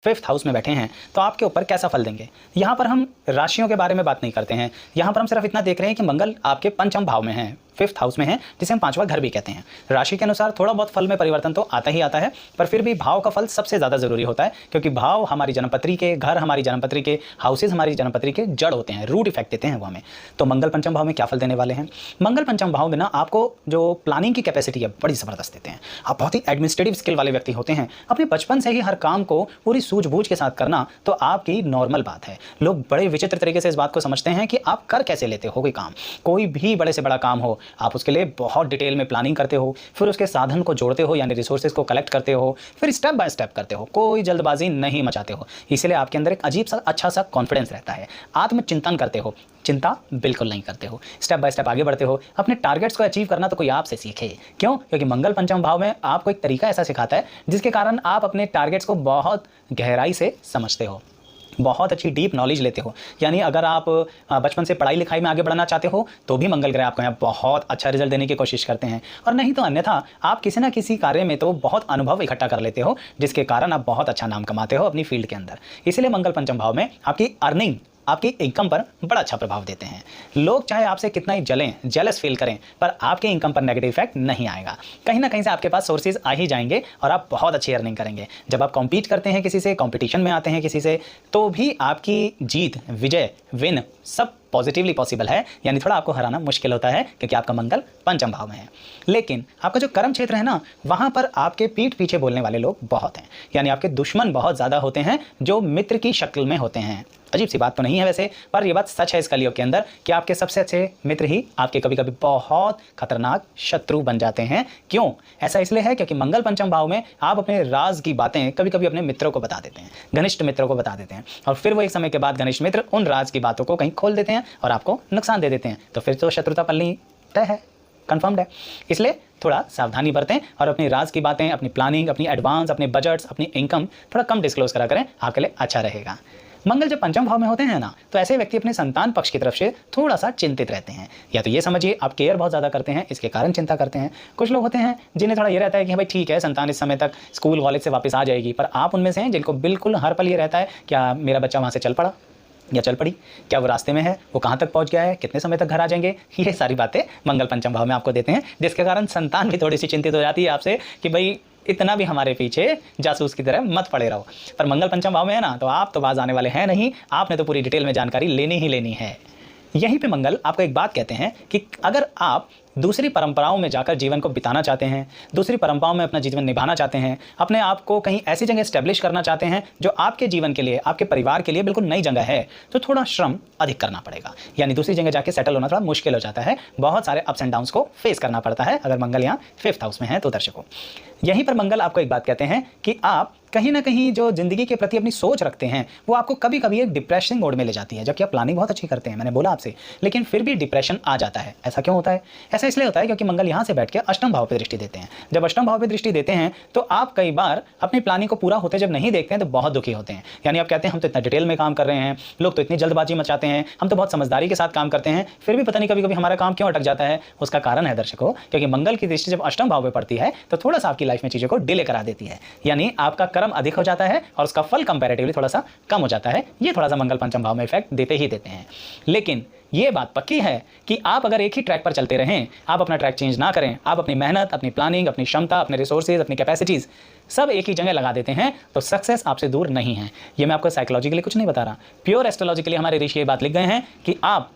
5th house में बैठे हैं तो आपके ऊपर कैसा फल देंगे। यहाँ पर हम राशियों के बारे में बात नहीं करते हैं, यहाँ पर हम सिर्फ इतना देख रहे हैं कि मंगल आपके पंचम भाव में है, 5th हाउस में है, जिसे हम पांचवा घर भी कहते हैं। राशि के अनुसार थोड़ा बहुत फल में परिवर्तन तो आता ही आता है, पर फिर भी भाव का फल सबसे ज़्यादा जरूरी होता है, क्योंकि भाव हमारी जन्मपत्री के, घर हमारी जन्मपत्री के, हाउसेज हमारी जन्मपत्री के जड़ होते हैं, रूट इफेक्ट देते हैं वो हमें। तो मंगल पंचम भाव में क्या फल देने वाले हैं? मंगल पंचम भाव में ना आपको जो प्लानिंग की कैपेसिटी है बड़ी ज़बरदस्त देते हैं। आप बहुत ही एडमिनिस्ट्रेटिव स्किल वाले व्यक्ति होते हैं, अपने बचपन से ही हर काम को पूरी सूझबूझ के साथ करना तो आपकी नॉर्मल बात है। लोग बड़े विचित्र तरीके से इस बात को समझते हैं कि आप कर कैसे लेते हो कोई काम, कोई भी बड़े से बड़ा काम हो आप उसके लिए बहुत डिटेल में प्लानिंग करते हो, फिर उसके साधन को जोड़ते हो, यानी रिसोर्सेज को कलेक्ट करते हो, फिर स्टेप बाय स्टेप करते हो, कोई जल्दबाजी नहीं मचाते हो। इसलिए आपके अंदर एक अजीब सा अच्छा सा कॉन्फिडेंस रहता है। आत्मचिंतन करते हो, चिंता बिल्कुल नहीं करते हो, स्टेप बाय स्टेप आगे बढ़ते हो। अपने टारगेट्स को अचीव करना तो कोई आपसे सीखे। क्यों? क्योंकि मंगल पंचम भाव में आपको एक तरीका ऐसा सिखाता है जिसके कारण आप अपने टारगेट्स को बहुत गहराई से समझते हो, बहुत अच्छी डीप नॉलेज लेते हो। यानी अगर आप बचपन से पढ़ाई लिखाई में आगे बढ़ना चाहते हो तो भी मंगल ग्रह आपको यहाँ बहुत अच्छा रिजल्ट देने की कोशिश करते हैं, और नहीं तो अन्यथा आप किसी ना किसी कार्य में तो बहुत अनुभव इकट्ठा कर लेते हो, जिसके कारण आप बहुत अच्छा नाम कमाते हो अपनी फील्ड के अंदर। इसलिए मंगल पंचम भाव में आपकी अर्निंग, आपकी इनकम पर बड़ा अच्छा प्रभाव देते हैं। लोग चाहे आपसे कितना ही जलें, जेलस फील करें, पर आपके इनकम पर नेगेटिव इफेक्ट नहीं आएगा। कहीं ना कहीं से आपके पास सोर्सेज आ ही जाएंगे और आप बहुत अच्छी अर्निंग करेंगे। जब आप कॉम्पीट करते हैं किसी से, कंपटीशन में आते हैं किसी से, तो भी आपकी जीत, विजय, विन सब पॉजिटिवली पॉसिबल है। यानी थोड़ा आपको हराना मुश्किल होता है क्योंकि आपका मंगल पंचम भाव में है। लेकिन आपका जो कर्म क्षेत्र है ना, वहाँ पर आपके पीठ पीछे बोलने वाले लोग बहुत हैं, यानी आपके दुश्मन बहुत ज़्यादा होते हैं जो मित्र की शक्ल में होते हैं। अजीब सी बात तो नहीं है वैसे, पर यह बात सच है इस कलयुग के अंदर कि आपके सबसे अच्छे मित्र ही आपके कभी कभी बहुत खतरनाक शत्रु बन जाते हैं। क्यों? ऐसा इसलिए है क्योंकि मंगल पंचम भाव में आप अपने राज की बातें कभी कभी अपने मित्रों को बता देते हैं, घनिष्ठ मित्रों को बता देते हैं, और फिर वो एक समय के बाद घनिष्ठ मित्र उन राज की बातों को कहीं खोल देते हैं और आपको नुकसान दे देते हैं। तो फिर तो शत्रुता पलनी तय है, कंफर्म्ड है। इसलिए थोड़ा सावधानी बरतें और अपनी राज की बातें, अपनी प्लानिंग, अपनी एडवांस, अपनी बजट्स, अपनी इनकम थोड़ा कम डिस्क्लोज करा करें, आपके लिए अच्छा रहेगा। मंगल जब पंचम भाव में होते हैं ना, तो ऐसे व्यक्ति अपने संतान पक्ष की तरफ से थोड़ा सा चिंतित रहते हैं। या तो ये समझिए आप केयर बहुत ज़्यादा करते हैं, इसके कारण चिंता करते हैं। कुछ लोग होते हैं जिन्हें थोड़ा ये रहता है कि भाई ठीक है, संतान इस समय तक स्कूल कॉलेज से वापस आ जाएगी, पर आप उनमें से हैं जिनको बिल्कुल हर पल ये रहता है क्या मेरा बच्चा वहाँ से चल पड़ा या चल पड़ी, क्या वो रास्ते में है, वो कहाँ तक पहुँच गया है, कितने समय तक घर आ जाएंगे। ये सारी बातें मंगल पंचम भाव में आपको देते हैं, जिसके कारण संतान भी थोड़ी सी चिंतित हो जाती है आपसे कि भाई इतना भी हमारे पीछे जासूस की तरह मत पड़े रहो। पर मंगल पंचम भाव में है ना, तो आप तो बाज आने वाले हैं नहीं, आपने तो पूरी डिटेल में जानकारी लेनी ही लेनी है। यहीं पे मंगल आपको एक बात कहते हैं कि अगर आप दूसरी परंपराओं में जाकर जीवन को बिताना चाहते हैं, दूसरी परंपराओं में अपना जीवन निभाना चाहते हैं, अपने आप को कहीं ऐसी जगह स्टैब्लिश करना चाहते हैं जो आपके जीवन के लिए, आपके परिवार के लिए बिल्कुल नई जगह है, तो थोड़ा श्रम अधिक करना पड़ेगा। यानी दूसरी जगह जाके सेटल होना थोड़ा मुश्किल हो जाता है, बहुत सारे अप्स एंड डाउन्स को फेस करना पड़ता है अगर मंगल यहाँ 5th हाउस में है तो। दर्शकों, यहीं पर मंगल आपको एक बात कहते हैं कि आप कहीं ना कहीं जो जिंदगी के प्रति अपनी सोच रखते हैं वो आपको कभी कभी एक डिप्रेशन मोड में ले जाती है। जबकि आप प्लानिंग बहुत अच्छी करते हैं, मैंने बोला आपसे, लेकिन फिर भी डिप्रेशन आ जाता है। ऐसा क्यों होता है? ऐसा इसलिए होता है क्योंकि मंगल यहाँ से बैठ के अष्टम भाव पे दृष्टि देते हैं। जब अष्टम भाव पे दृष्टि देते हैं तो आप कई बार अपनी प्लानिंग को पूरा होते जब नहीं देखते हैं तो बहुत दुखी होते हैं। यानी आप कहते हैं हम तो इतना डिटेल में काम कर रहे हैं, लोग तो इतनी जल्दबाजी मचाते हैं, हम तो बहुत समझदारी के साथ काम करते हैं, फिर भी पता नहीं कभी कभी हमारा काम क्यों अटक जाता है। उसका कारण है दर्शकों, क्योंकि मंगल की दृष्टि जब अष्टम भाव पे पड़ती है तो थोड़ा सा आपकी लाइफ में चीज़ों को डिले करा देती है। यानी आपका कर्म अधिक हो जाता है और उसका फल कंपैरेटिवली थोड़ा सा कम हो जाता है। ये थोड़ा सा मंगल पंचम भाव में इफेक्ट देते ही देते हैं। लेकिन ये बात पक्की है कि आप अगर एक ही ट्रैक पर चलते रहें, आप अपना ट्रैक चेंज ना करें, आप अपनी मेहनत, अपनी प्लानिंग, अपनी क्षमता, अपने रिसोर्सेज, अपनी कैपेसिटीज़ सब एक ही जगह लगा देते हैं, तो सक्सेस आपसे दूर नहीं है। ये मैं आपको साइकोलॉजिकली कुछ नहीं बता रहा, प्योर एस्ट्रोलॉजिकली हमारे ऋषि ये बात लिख गए हैं कि आप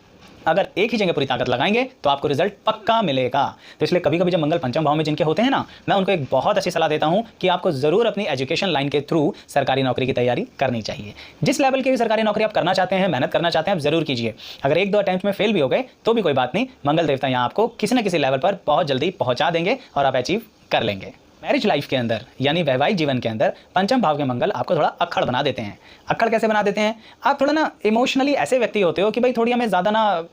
अगर एक ही जगह पूरी ताकत लगाएंगे तो आपको रिजल्ट पक्का मिलेगा। तो इसलिए कभी कभी जब मंगल पंचम भाव में जिनके होते हैं ना, मैं उनको एक बहुत अच्छी सलाह देता हूं कि आपको जरूर अपनी एजुकेशन लाइन के थ्रू सरकारी नौकरी की तैयारी करनी चाहिए। जिस लेवल की भी सरकारी नौकरी आप करना चाहते हैं, मेहनत करना चाहते हैं, आप जरूर कीजिए। अगर 1-2 अटेम्प्ट में फेल भी हो गए तो भी कोई बात नहीं, मंगल देवता यहाँ आपको किसी न किसी लेवल पर बहुत जल्दी पहुंचा देंगे और आप अचीव कर लेंगे। मैरिज लाइफ के अंदर यानी वैवाहिक जीवन के अंदर पंचम भाव के मंगल आपको थोड़ा अक्खड़ बना देते हैं। अक्खड़ कैसे बना देते हैं? आप थोड़ा ना इमोशनली ऐसे व्यक्ति होते हो कि भाई थोड़ी हमें ज़्यादा ना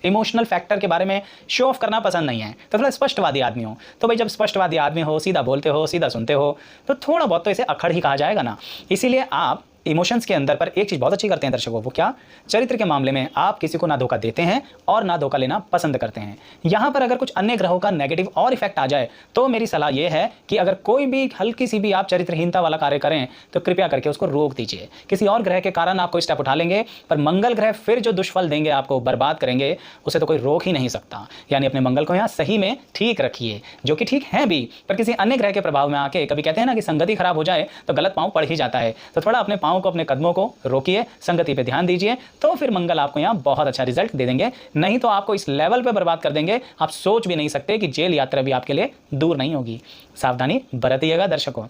इमोशनल फैक्टर के बारे में शो ऑफ करना पसंद नहीं है, तो थोड़ा स्पष्टवादी आदमी हो। तो भाई जब स्पष्टवादी आदमी हो, सीधा बोलते हो, सीधा सुनते हो, तो थोड़ा बहुत तो इसे अक्खड़ ही कहा जाएगा ना। इसीलिए आप इमोशंस के अंदर पर एक चीज़ बहुत अच्छी करते हैं दर्शकों, वो क्या? चरित्र के मामले में आप किसी को ना धोखा देते हैं और ना धोखा लेना पसंद करते हैं। यहाँ पर अगर कुछ अन्य ग्रहों का नेगेटिव और इफेक्ट आ जाए तो मेरी सलाह ये है कि अगर कोई भी हल्की सी भी आप चरित्रहीनता वाला कार्य करें तो कृपया करके उसको रोक दीजिए। किसी और ग्रह के कारण आप कोई स्टेप उठा लेंगे, पर मंगल ग्रह फिर जो दुष्फल देंगे, आपको बर्बाद करेंगे, उसे तो कोई रोक ही नहीं सकता। यानी अपने मंगल को यहाँ सही में ठीक रखिए, जो कि ठीक है भी, पर किसी अन्य ग्रह के प्रभाव में आके कभी कहते हैं ना कि संगति खराब हो जाए तो गलत पांव पड़ ही जाता है। तो थोड़ा अपने पांव को, अपने कदमों को रोकिए, संगति पे ध्यान दीजिए, तो फिर मंगल आपको यहाँ बहुत अच्छा रिजल्ट दे देंगे। नहीं तो आपको इस लेवल पे बर्बाद कर देंगे, आप सोच भी नहीं सकते कि जेल यात्रा भी आपके लिए दूर नहीं होगी। सावधानी बरतिएगा दर्शकों।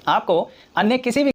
आपको अन्य किसी भी